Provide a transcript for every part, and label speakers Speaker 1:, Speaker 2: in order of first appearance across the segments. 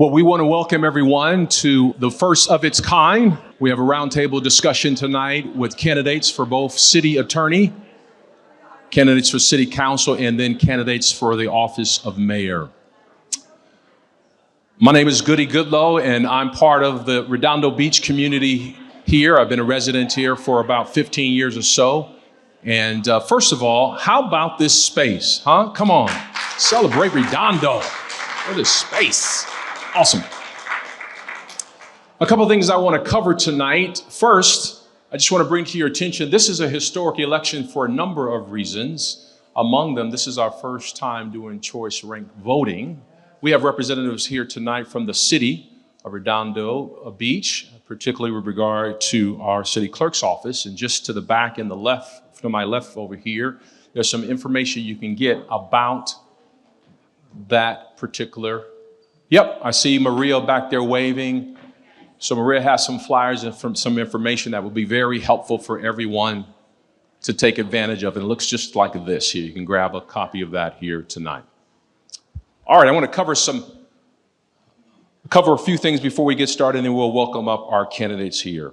Speaker 1: Well, we want to welcome everyone to the first of its kind. We have a roundtable discussion tonight with candidates for both city attorney, candidates for city council, and then candidates for the office of mayor. My name is Goodie Goodloe, and I'm part of the Redondo Beach community here. I've been a resident here for about 15 years or so. And first of all, how about this space, huh? Come on, celebrate Redondo. What a space. Awesome. A couple of things I want to cover tonight. First, I just want to bring to your attention, this is a historic election for a number of reasons. Among them, this is our first time doing choice ranked voting. We have representatives here tonight from the city of Redondo Beach, particularly with regard to our city clerk's office. And just to the back and the left, to my left over here, there's some information you can get about that particular. Yep, I see Maria back there waving. So Maria has some flyers and some information that will be very helpful for everyone to take advantage of. And it looks just like this here. You can grab a copy of that here tonight. All right, I want to cover a few things before we get started, and then we'll welcome up our candidates here.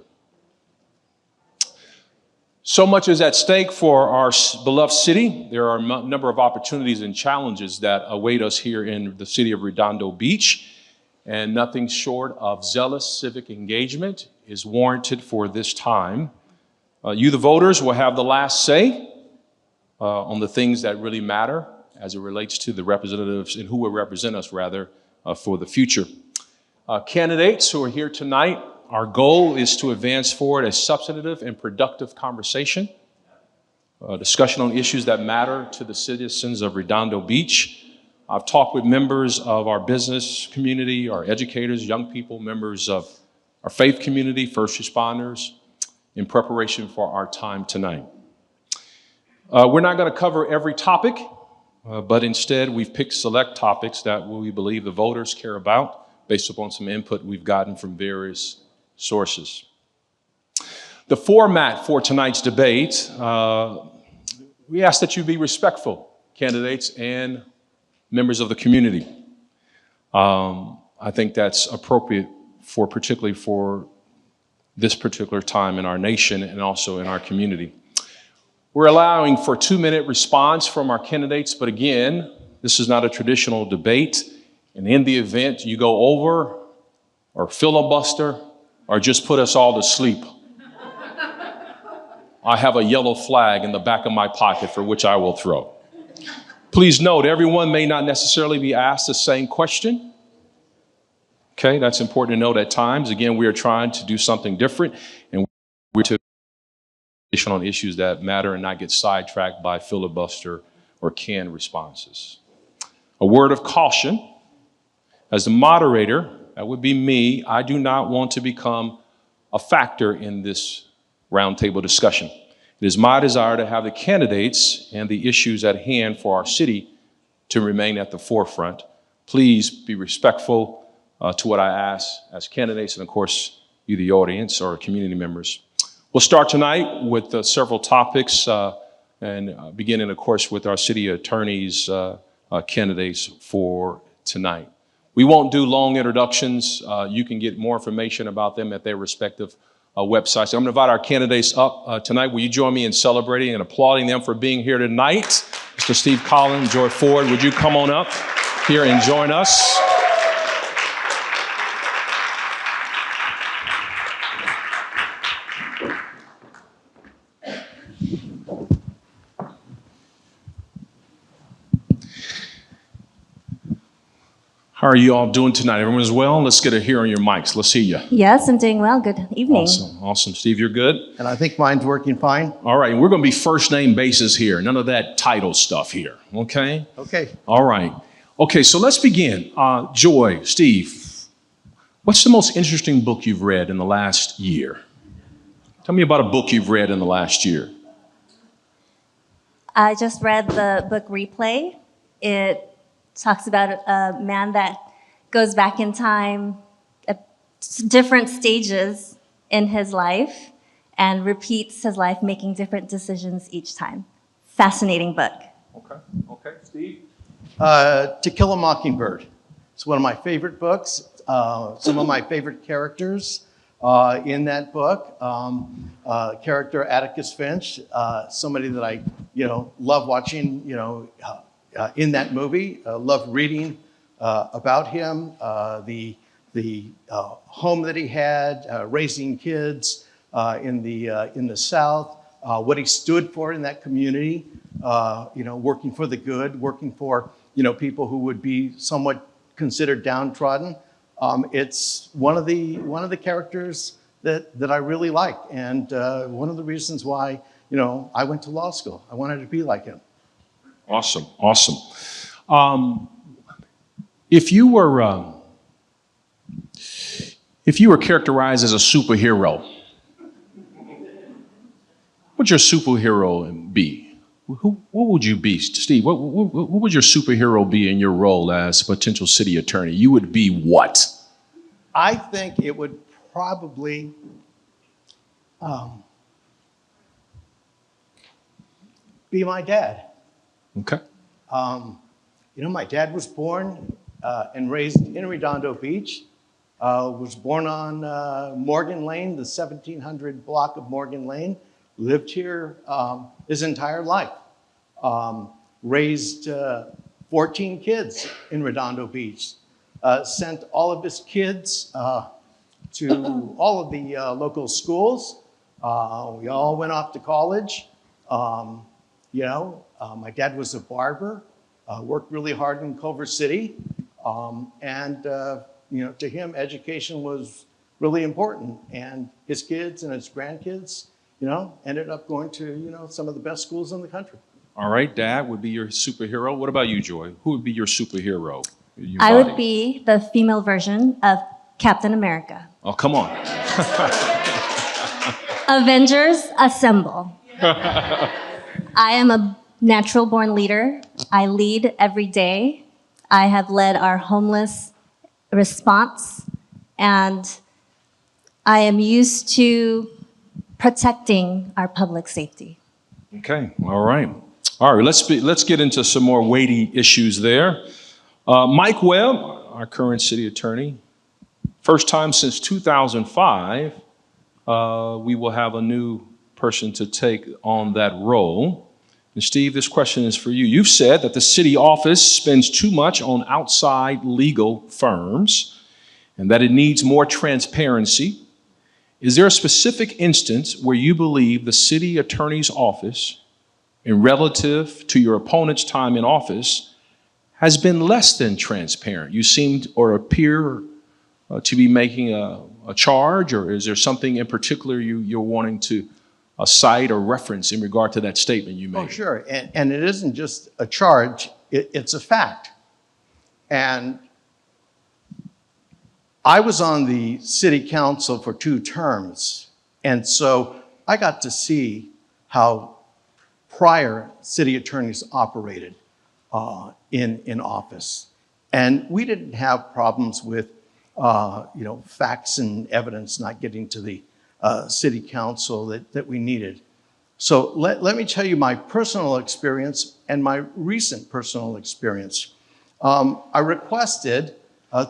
Speaker 1: So much is at stake for our beloved city. There are a number of opportunities and challenges that await us here in the city of Redondo Beach, and nothing short of zealous civic engagement is warranted for this time. You, the voters, will have the last say on the things that really matter as it relates to the representatives and who will represent us, rather, for the future. Candidates who are here tonight, our goal is to advance forward a substantive and productive conversation, discussion on issues that matter to the citizens of Redondo Beach. I've talked with members of our business community, our educators, young people, members of our faith community, first responders, in preparation for our time tonight. We're not going to cover every topic, but instead we've picked select topics that we believe the voters care about based upon some input we've gotten from various sources. The format for tonight's debate, we ask that you be respectful, candidates and members of the community. I think that's appropriate particularly for this particular time in our nation and also in our community. We're allowing for a 2-minute response from our candidates, but again, this is not a traditional debate. And in the event you go over or filibuster or just put us all to sleep, I have a yellow flag in the back of my pocket for which I will throw. Please note, everyone may not necessarily be asked the same question. Okay, that's important to note at times. Again, we are trying to do something different, and we're to on issues that matter and not get sidetracked by filibuster or canned responses. A word of caution. As the moderator, that would be me, I do not want to become a factor in this roundtable discussion. It is my desire to have the candidates and the issues at hand for our city to remain at the forefront. Please be respectful to what I ask as candidates and, of course, you, the audience or community members. We'll start tonight with several topics and beginning, of course, with our city attorney's candidates for tonight. We won't do long introductions. You can get more information about them at their respective websites. I'm going to invite our candidates up tonight. Will you join me in celebrating and applauding them for being here tonight? Mr. Steve Colin, Joy Ford, would you come on up here and join us? How are you all doing tonight? Everyone is well? Let's get a hear on your mics. Let's see you.
Speaker 2: Yes, I'm doing well. Good evening.
Speaker 1: Awesome. Steve, you're good?
Speaker 3: And I think mine's working fine.
Speaker 1: All right, and we're going to be first name basis here. None of that title stuff here, okay?
Speaker 3: Okay.
Speaker 1: All right. Okay, so let's begin. Joy, Steve, what's the most interesting book you've read in the last year? Tell me about a book you've read in the last year.
Speaker 2: I just read the book Replay. It talks about a man that goes back in time at different stages in his life and repeats his life, making different decisions each time. Fascinating book.
Speaker 1: Okay, Steve?
Speaker 3: To Kill a Mockingbird. It's one of my favorite books. Some of my favorite characters in that book. Character Atticus Finch, somebody that I, love watching, in that movie. Love reading about him, the home that he had, raising kids in the South, what he stood for in that community. Working for the good, working for people who would be somewhat considered downtrodden. It's one of the characters that I really like, and one of the reasons why I went to law school. I wanted to be like him.
Speaker 1: Awesome, awesome. If you were characterized as a superhero, what would your superhero be? What would you be, Steve? What would your superhero be in your role as potential city attorney? You would be what?
Speaker 3: I think it would probably be my dad.
Speaker 1: Okay.
Speaker 3: My dad was born and raised in Redondo Beach. Was born on Morgan Lane, the 1700 block of Morgan Lane. Lived here his entire life. Raised 14 kids in Redondo Beach. Sent all of his kids to all of the local schools. We all went off to college. My dad was a barber, worked really hard in Culver City. To him, education was really important. And his kids and his grandkids, ended up going to, some of the best schools in the country.
Speaker 1: All right, Dad would be your superhero. What about you, Joy? Who would be your superhero?
Speaker 2: I would be the female version of Captain America.
Speaker 1: Oh, come on.
Speaker 2: Avengers, assemble. I am a natural born leader. I lead every day. I have led our homeless response, and I am used to protecting our public safety.
Speaker 1: Okay, all right. All right, let's get into some more weighty issues there. Mike Webb, our current city attorney, first time since 2005, we will have a new person to take on that role. And Steve, this question is for you. You've said that the city office spends too much on outside legal firms and that it needs more transparency. Is there a specific instance where you believe the city attorney's office, in relative to your opponent's time in office, has been less than transparent? You seemed or appear to be making a charge, or is there something in particular you're wanting to cite or reference in regard to that statement you made?
Speaker 3: Oh, sure. And it isn't just a charge, it's a fact. And I was on the city council for 2 terms, and so I got to see how prior city attorneys operated in office. And we didn't have problems with facts and evidence not getting to the city council that we needed. So let me tell you my personal experience and my recent personal experience. I requested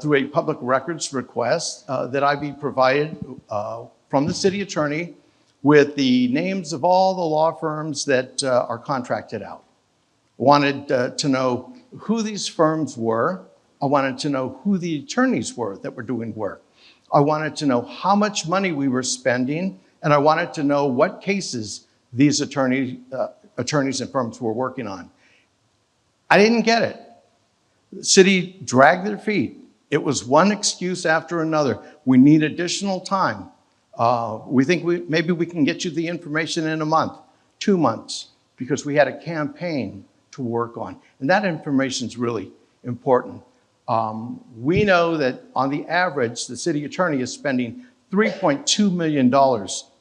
Speaker 3: through a public records request that I be provided from the city attorney with the names of all the law firms that are contracted out. Wanted to know who these firms were. I wanted to know who the attorneys were that were doing work. I wanted to know how much money we were spending, and I wanted to know what cases these attorneys and firms were working on. I didn't get it. The city dragged their feet. It was one excuse after another. We need additional time. We think maybe we can get you the information in a month, 2 months, because we had a campaign to work on. And that information is really important. We know that on the average, the city attorney is spending $3.2 million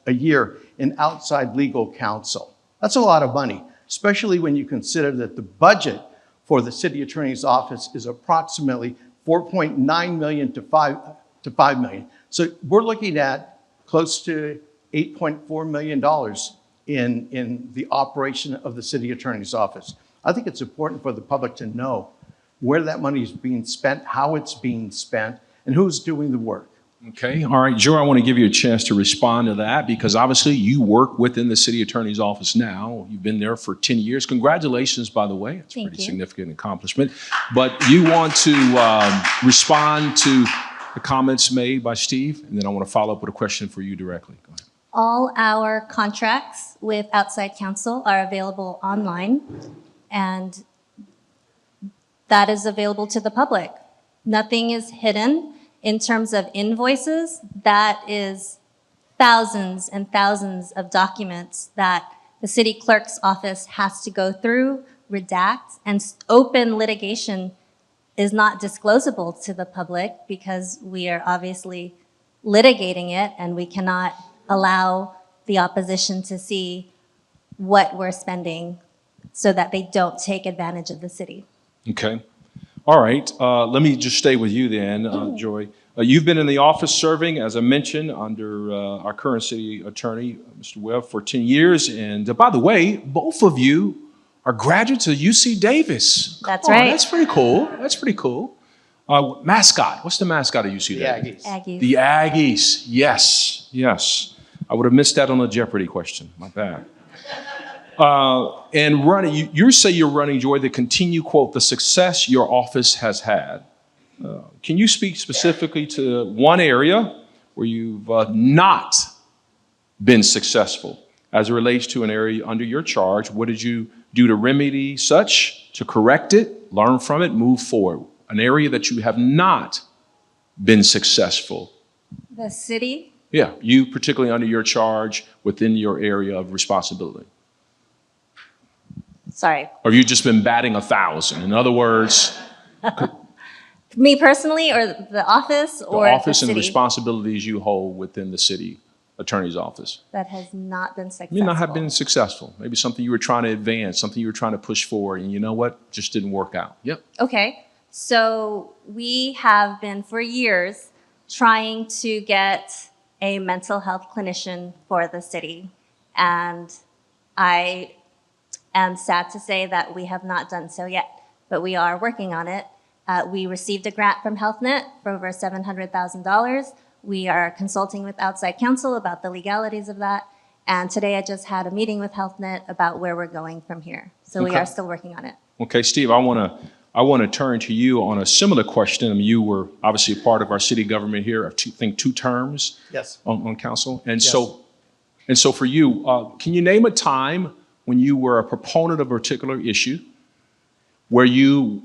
Speaker 3: a year in outside legal counsel. That's a lot of money, especially when you consider that the budget for the city attorney's office is approximately $4.9 million to $5 million. So we're looking at close to $8.4 million in the operation of the city attorney's office. I think it's important for the public to know where that money is being spent, how it's being spent, and who's doing the work.
Speaker 1: Okay, all right, Joe, I want to give you a chance to respond to that because obviously you work within the city attorney's office now. You've been there for 10 years. Congratulations, by the way. It's a
Speaker 2: Thank
Speaker 1: pretty
Speaker 2: you.
Speaker 1: significant accomplishment. But you want to respond to the comments made by Steve, and then I want to follow up with a question for you directly. Go ahead.
Speaker 2: All our contracts with outside counsel are available online, and that is available to the public. Nothing is hidden. In terms of invoices, that is thousands and thousands of documents that the city clerk's office has to go through, redact, and open litigation is not disclosable to the public because we are obviously litigating it and we cannot allow the opposition to see what we're spending so that they don't take advantage of the city.
Speaker 1: Okay. All right. Let me just stay with you then, Joy. You've been in the office serving, as I mentioned, under our current city attorney, Mr. Webb, for 10 years. And by the way, both of you are graduates of UC Davis.
Speaker 2: That's
Speaker 1: Come on,
Speaker 2: right.
Speaker 1: That's pretty cool. That's pretty cool. Mascot. What's the mascot of UC Davis?
Speaker 2: Aggies.
Speaker 1: The Aggies. Yes. Yes. I would have missed that on the Jeopardy question. My bad. And running, you say you're running, Joy, to continue, quote, the success your office has had. Can you speak specifically to one area where you've not been successful as it relates to an area under your charge? What did you do to remedy such, to correct it, learn from it, move forward? An area that you have not been successful.
Speaker 2: The city,
Speaker 1: Yeah, you particularly under your charge within your area of responsibility.
Speaker 2: sorry,
Speaker 1: Or have you just been batting 1,000? In other words,
Speaker 2: me personally or the office
Speaker 1: the
Speaker 2: or
Speaker 1: office
Speaker 2: the
Speaker 1: and
Speaker 2: city
Speaker 1: responsibilities you hold within the city attorney's office.
Speaker 2: that has not been successful.
Speaker 1: You may not have been successful. Maybe something you were trying to advance, something you were trying to push forward, and you know what? Just didn't work out. Yep.
Speaker 2: Okay, so we have been for years trying to get a mental health clinician for the city. And I am sad to say that we have not done so yet, but we are working on it. We received a grant from HealthNet for over $700,000. We are consulting with outside counsel about the legalities of that. And today I just had a meeting with HealthNet about where we're going from here. So we
Speaker 1: Okay.
Speaker 2: are still working on it.
Speaker 1: Okay, Steve, I want to turn to you on a similar question. I mean, you were obviously a part of our city government here, I think 2 terms
Speaker 3: Yes.
Speaker 1: on council. And
Speaker 3: Yes.
Speaker 1: so for you, can you name a time when you were a proponent of a particular issue where you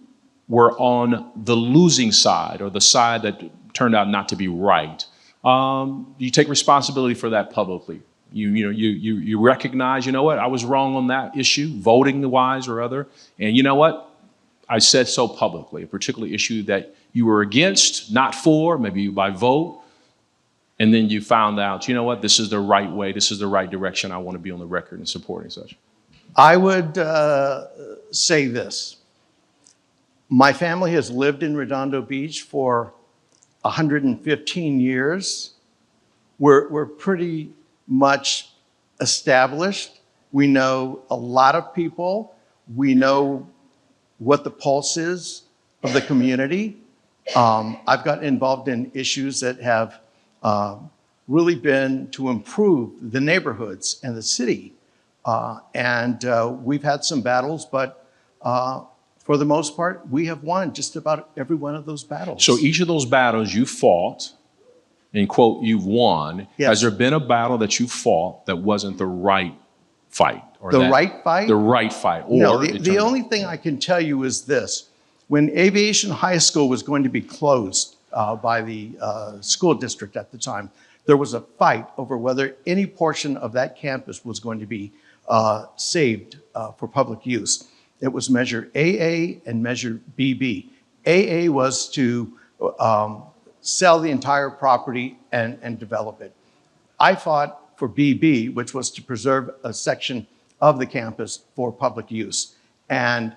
Speaker 1: were on the losing side or the side that turned out not to be right? You take responsibility for that publicly. You recognize, you know what, I was wrong on that issue, voting wise or other, and you know what, I said so publicly, a particular issue that you were against, not for, maybe by vote, and then you found out, you know what, this is the right way, this is the right direction, I want to be on the record in supporting such.
Speaker 3: I would say this. My family has lived in Redondo Beach for 115 years. We're pretty much established. We know a lot of people. We know what the pulse is of the community. I've gotten involved in issues that have really been to improve the neighborhoods and the city. And we've had some battles, but for the most part, we have won just about every one of those battles.
Speaker 1: So each of those battles you fought, and quote, you've won.
Speaker 3: Yes.
Speaker 1: Has there been a battle that you fought that wasn't the right fight? Or
Speaker 3: The
Speaker 1: that-
Speaker 3: right fight?
Speaker 1: The right fight. Or
Speaker 3: No,
Speaker 1: it
Speaker 3: the
Speaker 1: turned-
Speaker 3: only thing I can tell you is this. When Aviation High School was going to be closed by the school district at the time, there was a fight over whether any portion of that campus was going to be saved for public use. It was Measure AA and Measure BB. AA was to sell the entire property and develop it. I fought for BB, which was to preserve a section of the campus for public use. And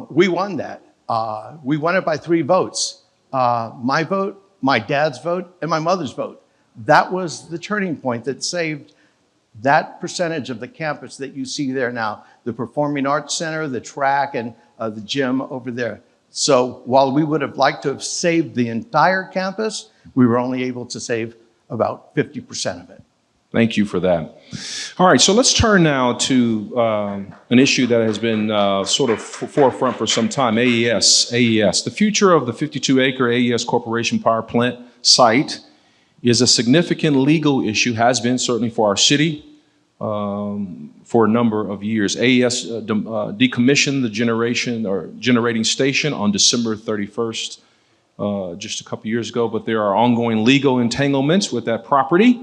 Speaker 3: we won that. We won it by 3 votes. My vote, my dad's vote, and my mother's vote. That was the turning point that saved that percentage of the campus that you see there now, the Performing Arts Center, the track, and the gym over there. So while we would have liked to have saved the entire campus, we were only able to save about 50% of it.
Speaker 1: Thank you for that. All right, so let's turn now to an issue that has been sort of forefront for some time, AES. AES. The future of the 52-acre AES Corporation power plant site is a significant legal issue, has been certainly for our city for a number of years. AES decommissioned the generating station on December 31st, just a couple years ago, but there are ongoing legal entanglements with that property,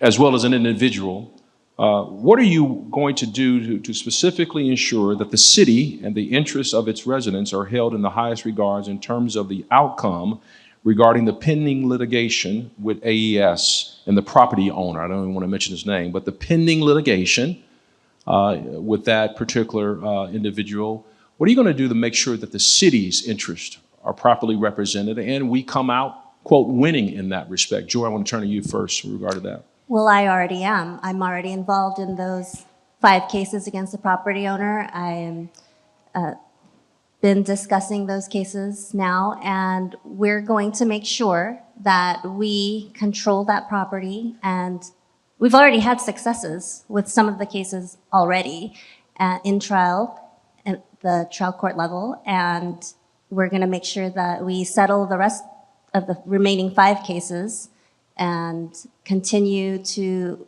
Speaker 1: as well as an individual. What are you going to do to specifically ensure that the city and the interests of its residents are held in the highest regards in terms of the outcome regarding the pending litigation with AES and the property owner? I don't even want to mention his name, but the pending litigation with that particular individual. What are you going to do to make sure that the city's interests are properly represented and we come out, quote, winning in that respect? Joy, I want to turn to you first in regard to that.
Speaker 2: Well, I already am. I'm already involved in those 5 cases against the property owner. I am been discussing those cases now, and we're going to make sure that we control that property. And we've already had successes with some of the cases already in trial, at the trial court level, and we're going to make sure that we settle the rest of the remaining 5 cases and continue to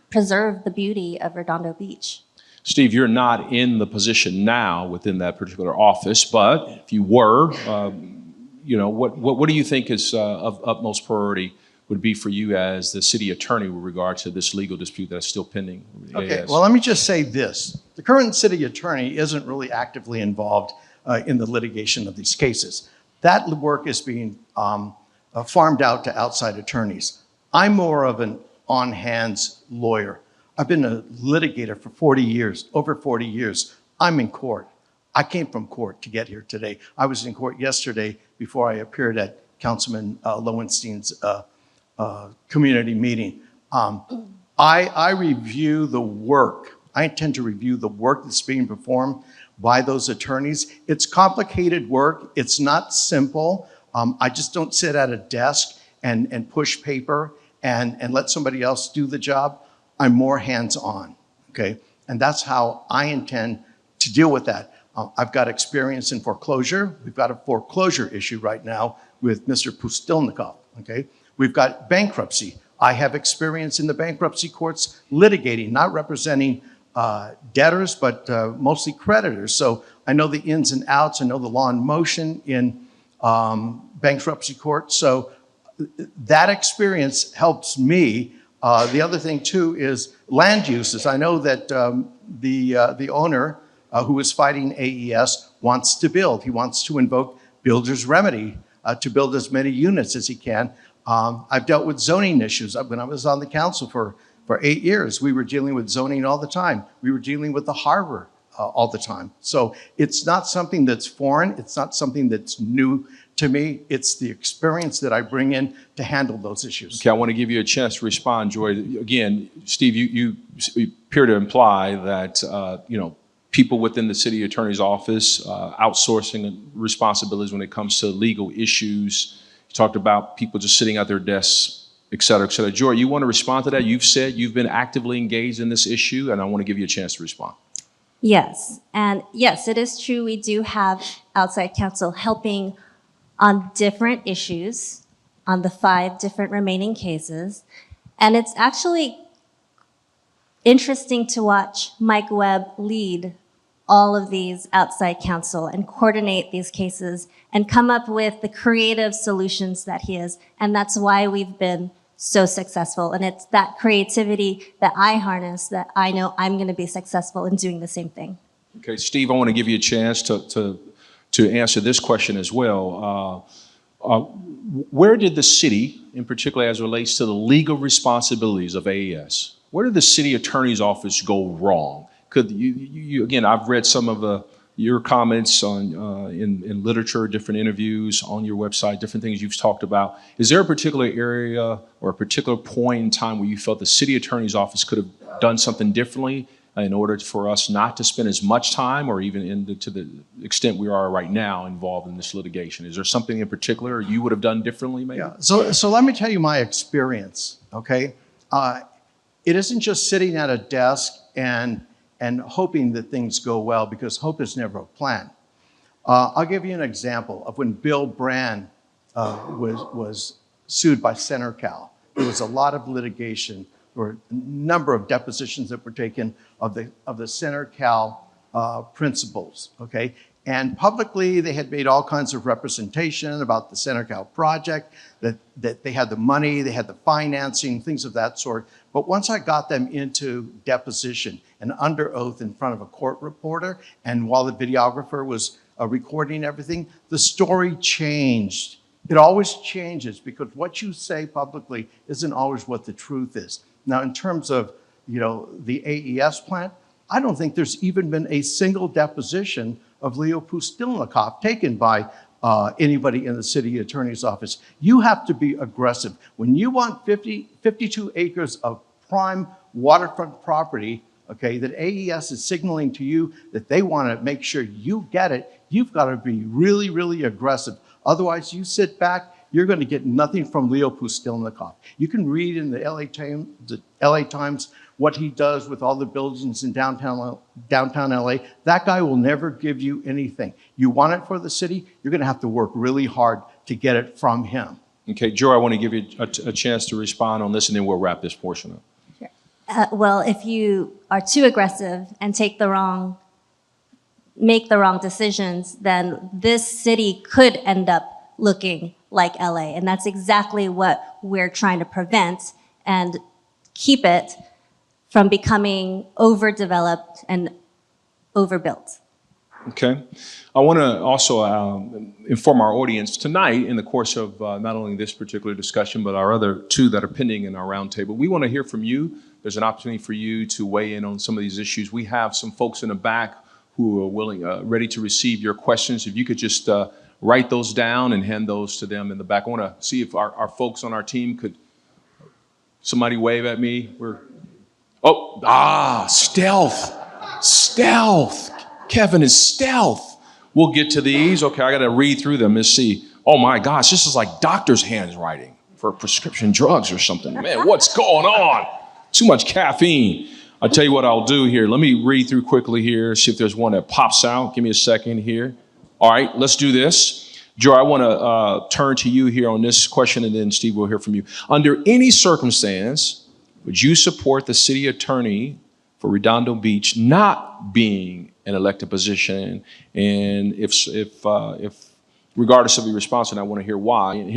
Speaker 2: preserve the beauty of Redondo Beach.
Speaker 1: Steve, you're not in the position now within that particular office, but if you were, what do you think is of utmost priority would be for you as the city attorney with regard to this legal dispute that's still pending?
Speaker 3: Okay, well, let me just say this. The current city attorney isn't really actively involved in the litigation of these cases. That work is being farmed out to outside attorneys. I'm more of an on-hands lawyer. I've been a litigator for 40 years, over 40 years. I'm in court. I came from court to get here today. I was in court yesterday before I appeared at Councilman Lowenstein's community meeting. I review the work. I intend to review the work that's being performed by those attorneys. It's complicated work. It's not simple. I just don't sit at a desk and push paper and let somebody else do the job. I'm more hands-on, okay? And that's how I intend to deal with that. I've got experience in foreclosure. We've got a foreclosure issue right now with Mr. Pustilnikov, okay? We've got bankruptcy. I have experience in the bankruptcy courts litigating, not representing debtors, but mostly creditors. So I know the ins and outs. I know the law in motion in bankruptcy court. So that experience helps me. The other thing too is land uses. I know that the owner who is fighting AES wants to build. He wants to invoke builder's remedy to build as many units as he can. I've dealt with zoning issues. When I was on the council for 8 years, we were dealing with zoning all the time. We were dealing with the harbor all the time. So it's not something that's foreign. It's not something that's new to me. It's the experience that I bring in to handle those issues.
Speaker 1: Okay, I want to give you a chance to respond, Joy. Again, Steve, you appear to imply that, people within the city attorney's office outsourcing responsibilities when it comes to legal issues. You talked about people just sitting at their desks, et cetera, et cetera. Joy, you want to respond to that? You've said you've been actively engaged in this issue, and I want to give you a chance to respond.
Speaker 2: Yes, and yes, it is true. We do have outside counsel helping on different issues on the 5 different remaining cases. And it's actually interesting to watch Mike Webb lead all of these outside counsel and coordinate these cases and come up with the creative solutions that he is. And that's why we've been so successful. And it's that creativity that I harness that I know I'm going to be successful in doing the same thing.
Speaker 1: Okay, Steve, I want to give you a chance to answer this question as well. Where did the city, in particular as it relates to the legal responsibilities of AES, where did the city attorney's office go wrong? Could you again, I've read some of your comments on in literature, different interviews on your website, different things you've talked about. Is there a particular area or a particular point in time where you felt the city attorney's office could have done something differently in order for us not to spend as much time or even to the extent we are right now involved in this litigation? Is there something in particular you would have done differently, maybe?
Speaker 3: Yeah, so let me tell you my experience, okay? It isn't just sitting at a desk and hoping that things go well, because hope is never a plan. I'll give you an example of when Bill Brand was sued by CenterCal. There was a lot of litigation. There were a number of depositions that were taken of the CenterCal principals, okay? And publicly, they had made all kinds of representation about the CenterCal project, that they had the money, they had the financing, things of that sort. But once I got them into deposition and under oath in front of a court reporter, and while the videographer was recording everything, the story changed. It always changes, because what you say publicly isn't always what the truth is. Now, in terms of, the AES plant, I don't think there's even been a single deposition of Leo Pustilnikov taken by anybody in the city attorney's office. You have to be aggressive. When you want 52 acres of prime waterfront property, okay, that AES is signaling to you that they want to make sure you get it, you've got to be really, really aggressive. Otherwise, you sit back, you're going to get nothing from Leo Pustilnikov. You can read in the LA Times what he does with all the buildings in downtown LA. That guy will never give you anything. You want it for the city, you're going to have to work really hard to get it from him.
Speaker 1: Okay, Joe, I want to give you a chance to respond on this, and then we'll wrap this portion up.
Speaker 2: Sure. Well, if you are too aggressive and make the wrong decisions, then this city could end up looking like LA. And that's exactly what we're trying to prevent and keep it from becoming overdeveloped and overbuilt.
Speaker 1: Okay. I want to also inform our audience tonight, in the course of not only this particular discussion, but our other two that are pending in our roundtable, we want to hear from you. There's an opportunity for you to weigh in on some of these issues. We have some folks in the back who are ready to receive your questions. If you could just write those down and hand those to them in the back. I want to see if our folks on our team could, somebody wave at me. Stealth. Kevin is stealth. We'll get to these. Okay, I got to read through them and see. Oh my gosh, this is like doctor's handwriting for prescription drugs or something. Man, what's going on? Too much caffeine. I'll tell you what I'll do here. Let me read through quickly here, see if there's one that pops out. Give me a second here. All right, let's do this. Joe, I want to turn to you here on this question, and then Steve will hear from you. Under any circumstance, would you support the city attorney for Redondo Beach not being an elected position? And if regardless of your response, and I want to hear why. And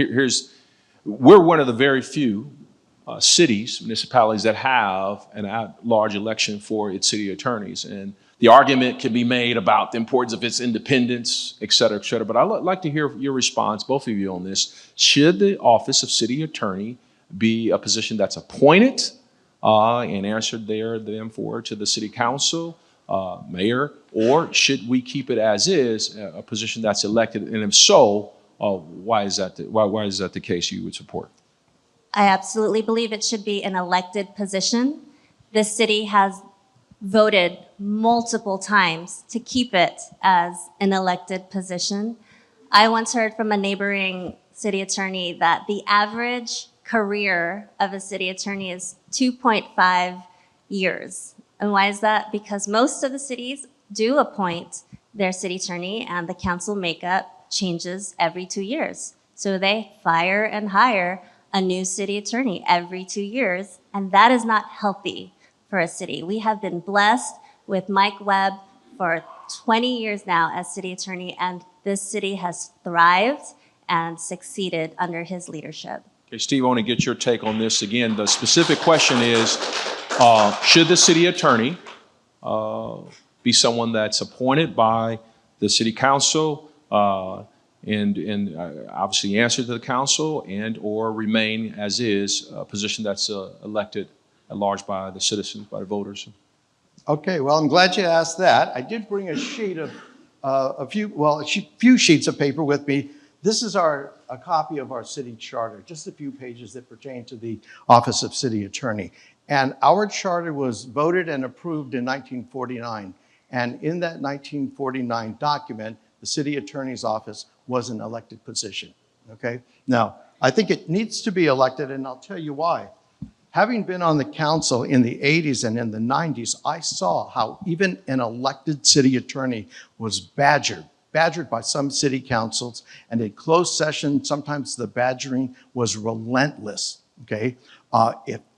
Speaker 1: we're one of the very few cities, municipalities that have an at-large election for its city attorneys. And the argument can be made about the importance of its independence, et cetera, et cetera. But I'd like to hear your response, both of you, on this. Should the office of city attorney be a position that's appointed and answered therefore to the city council, mayor, or should we keep it as is, a position that's elected? And if so, why is that the case you would support?
Speaker 2: I absolutely believe it should be an elected position. This city has voted multiple times to keep it as an elected position. I once heard from a neighboring city attorney that the average career of a city attorney is 2.5 years. And why is that? Because most of the cities do appoint their city attorney, and the council makeup changes every 2 years. So they fire and hire a new city attorney every 2 years, and that is not healthy for a city. We have been blessed with Mike Webb for 20 years now as city attorney, and this city has thrived and succeeded under his leadership.
Speaker 1: Okay, Steve, I want to get your take on this. Again, the specific question is, should the city attorney be someone that's appointed by the city council and obviously answer to the council, and or remain as is, a position that's elected at large by the citizens, by the voters?
Speaker 3: Okay, well, I'm glad you asked that. I did bring a sheet of a few sheets of paper with me. This is a copy of our city charter, just a few pages that pertain to the Office of City Attorney. And our charter was voted and approved in 1949. And in that 1949 document, the city attorney's office was an elected position, okay? Now, I think it needs to be elected, and I'll tell you why. Having been on the council in the 80s and in the 90s, I saw how even an elected city attorney was badgered by some city councils, and in closed session, sometimes the badgering was relentless, okay?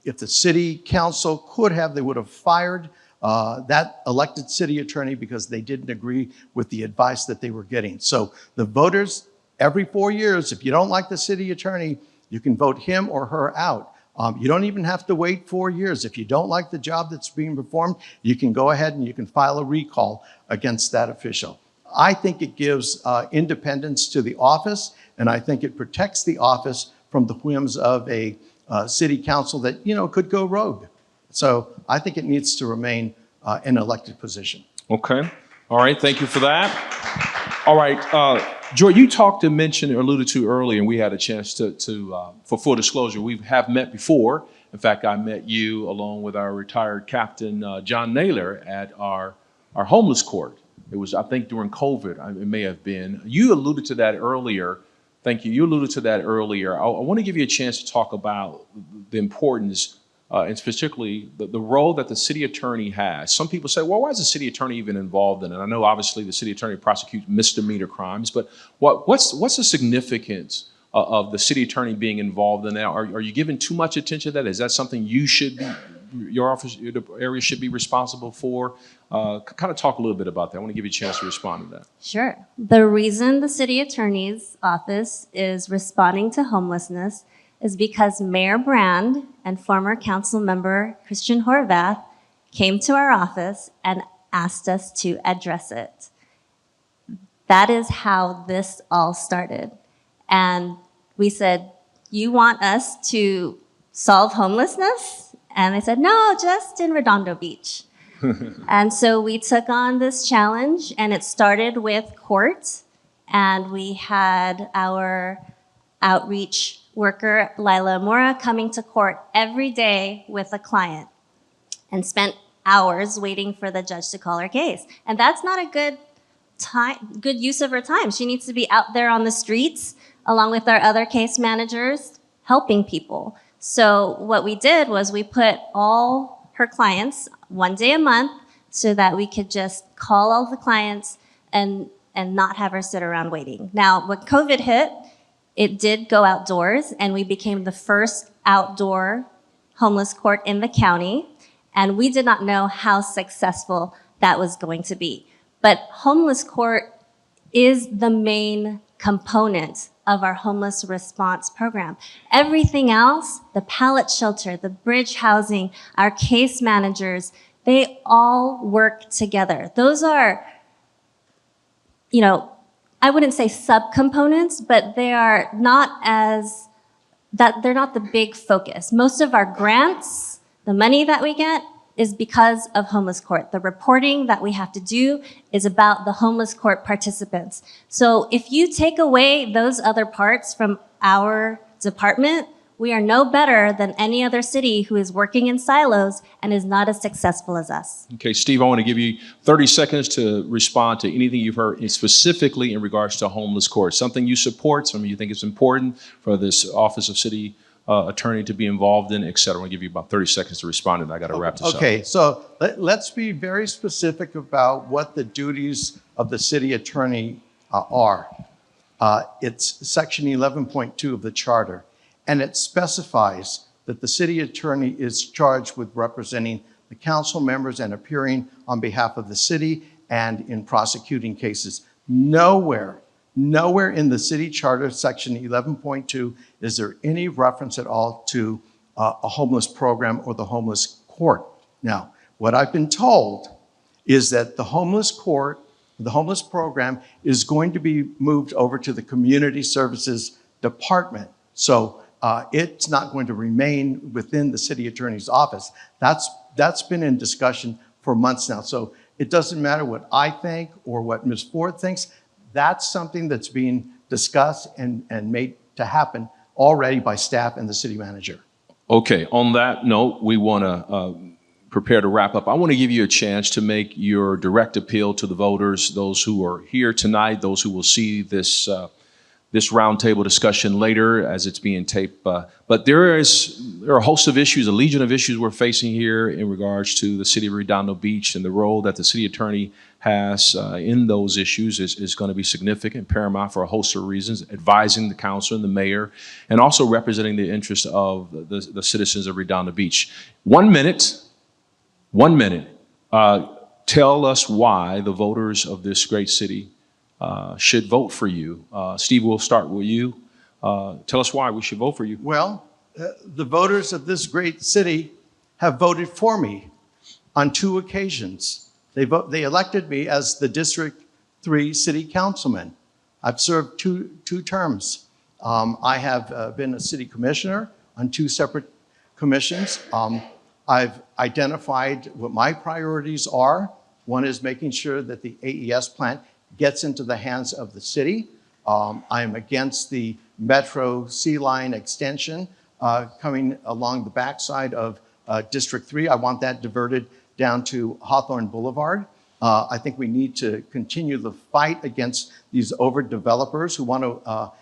Speaker 3: If the city council could have, they would have fired that elected city attorney because they didn't agree with the advice that they were getting. So the voters, every 4 years, if you don't like the city attorney, you can vote him or her out. You don't even have to wait 4 years. If you don't like the job that's being performed, you can go ahead and you can file a recall against that official. I think it gives independence to the office, and I think it protects the office from the whims of a city council that, you know, could go rogue. So I think it needs to remain an elected position.
Speaker 1: Okay. All right. Thank you for that. All right. Joy, you talked and mentioned or alluded to earlier, and we had a chance to for full disclosure, we have met before. In fact, I met you along with our retired captain, John Naylor, at our homeless court. It was, I think, during COVID, it may have been. You alluded to that earlier. Thank you. You alluded to that earlier. I want to give you a chance to talk about the importance, and particularly the role that the city attorney has. Some people say, well, why is the city attorney even involved in it? I know, obviously, the city attorney prosecutes misdemeanor crimes, but what's the significance of the city attorney being involved in that? Are you giving too much attention to that? Is that something you should be, your office, your area should be responsible for? Kind of talk a little bit about that. I want to give you a chance to respond to that.
Speaker 2: Sure. The reason the city attorney's office is responding to homelessness is because Mayor Brand and former council member Christian Horvath came to our office and asked us to address it. That is how this all started. And we said, you want us to solve homelessness? And they said, no, just in Redondo Beach. And so we took on this challenge, and it started with court. And we had our outreach worker, Lila Mora, coming to court every day with a client and spent hours waiting for the judge to call her case. And that's not a good use of her time. She needs to be out there on the streets along with our other case managers helping people. So what we did was we put all her clients 1 day a month so that we could just call all the clients and not have her sit around waiting. Now, when COVID hit, it did go outdoors, and we became the first outdoor homeless court in the county, and we did not know how successful that was going to be. But homeless court is the main component of our homeless response program. Everything else, the pallet shelter, the bridge housing, our case managers, they all work together. Those are, you know, I wouldn't say subcomponents, but they are not as, that they're not the big focus. Most of our grants, the money that we get, is because of homeless court. The reporting that we have to do is about the homeless court participants. So if you take away those other parts from our department, we are no better than any other city who is working in silos and is not as successful as us.
Speaker 1: Okay, Steve, I want to give you 30 seconds to respond to anything you've heard specifically in regards to homeless court. Something you support, something you think is important for this Office of City Attorney to be involved in, et cetera. I'm going to give you about 30 seconds to respond, and I got to wrap this up.
Speaker 3: Okay, so let's be very specific about what the duties of the city attorney are. It's section 11.2 of the charter, and it specifies that the city attorney is charged with representing the council members and appearing on behalf of the city and in prosecuting cases. Nowhere in the city charter, section 11.2, is there any reference at all to a homeless program or the homeless court. Now, what I've been told is that the homeless court, the homeless program, is going to be moved over to the community services department. So it's not going to remain within the city attorney's office. That's been in discussion for months now. So it doesn't matter what I think or what Ms. Ford thinks. That's something that's being discussed and made to happen already by staff and the city manager.
Speaker 1: Okay, on that note, we want to prepare to wrap up. I want to give you a chance to make your direct appeal to the voters, those who are here tonight, those who will see this this roundtable discussion later as it's being taped. But there are a host of issues, a legion of issues we're facing here in regards to the city of Redondo Beach, and the role that the city attorney has in those issues is going to be significant, paramount for a host of reasons, advising the council and the mayor, and also representing the interests of the citizens of Redondo Beach. 1 minute, 1 minute. Tell us why the voters of this great city should vote for you. Steve, we'll start with you. Tell us why we should vote for you.
Speaker 3: Well, the voters of this great city have voted for me on 2 occasions. They elected me as the District 3 City Councilman. I've served two terms. I have been a city commissioner on 2 separate commissions. I've identified what my priorities are. One is making sure that the AES plant gets into the hands of the city. I am against the Metro Sea Line extension coming along the backside of District 3. I want that diverted down to Hawthorne Boulevard. I think we need to continue the fight against these over-developers who want to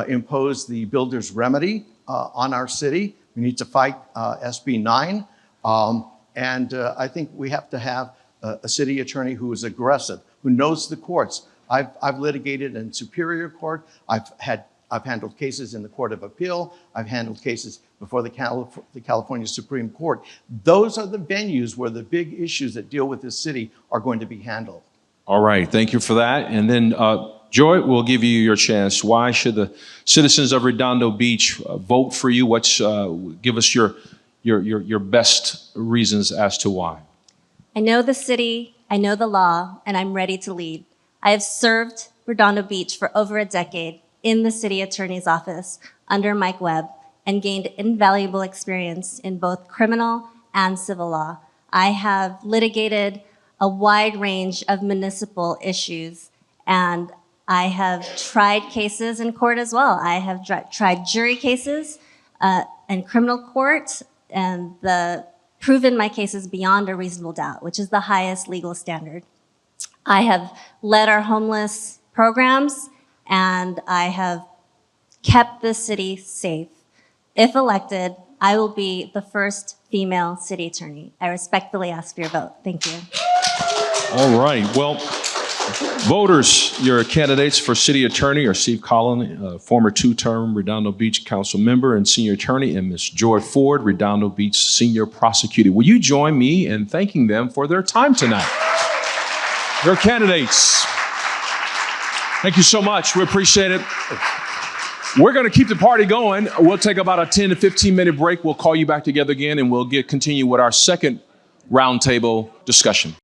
Speaker 3: impose the builder's remedy on our city. We need to fight SB 9. And I think we have to have a city attorney who is aggressive, who knows the courts. I've litigated in Superior Court. I've handled cases in the Court of Appeal. I've handled cases before the California Supreme Court. Those are the venues where the big issues that deal with this city are going to be handled.
Speaker 1: All right, thank you for that. And then, Joy, we'll give you your chance. Why should the citizens of Redondo Beach vote for you? Give us your best reasons as to why.
Speaker 2: I know the city, I know the law, and I'm ready to lead. I have served Redondo Beach for over a decade in the city attorney's office under Mike Webb and gained invaluable experience in both criminal and civil law. I have litigated a wide range of municipal issues, and I have tried cases in court as well. I have tried jury cases in criminal court, and proven my cases beyond a reasonable doubt, which is the highest legal standard. I have led our homeless programs, and I have kept the city safe. If elected, I will be the first female city attorney. I respectfully ask for your vote. Thank you.
Speaker 1: All right. Well, voters, your candidates for city attorney are Steve Colin, former 2-term Redondo Beach council member and senior attorney, and Ms. Joy Ford, Redondo Beach senior prosecutor. Will you join me in thanking them for their time tonight? Your candidates. Thank you so much. We appreciate it. We're going to keep the party going. We'll take about a 10 to 15 minute break. We'll call you back together again, and we'll continue with our second roundtable discussion.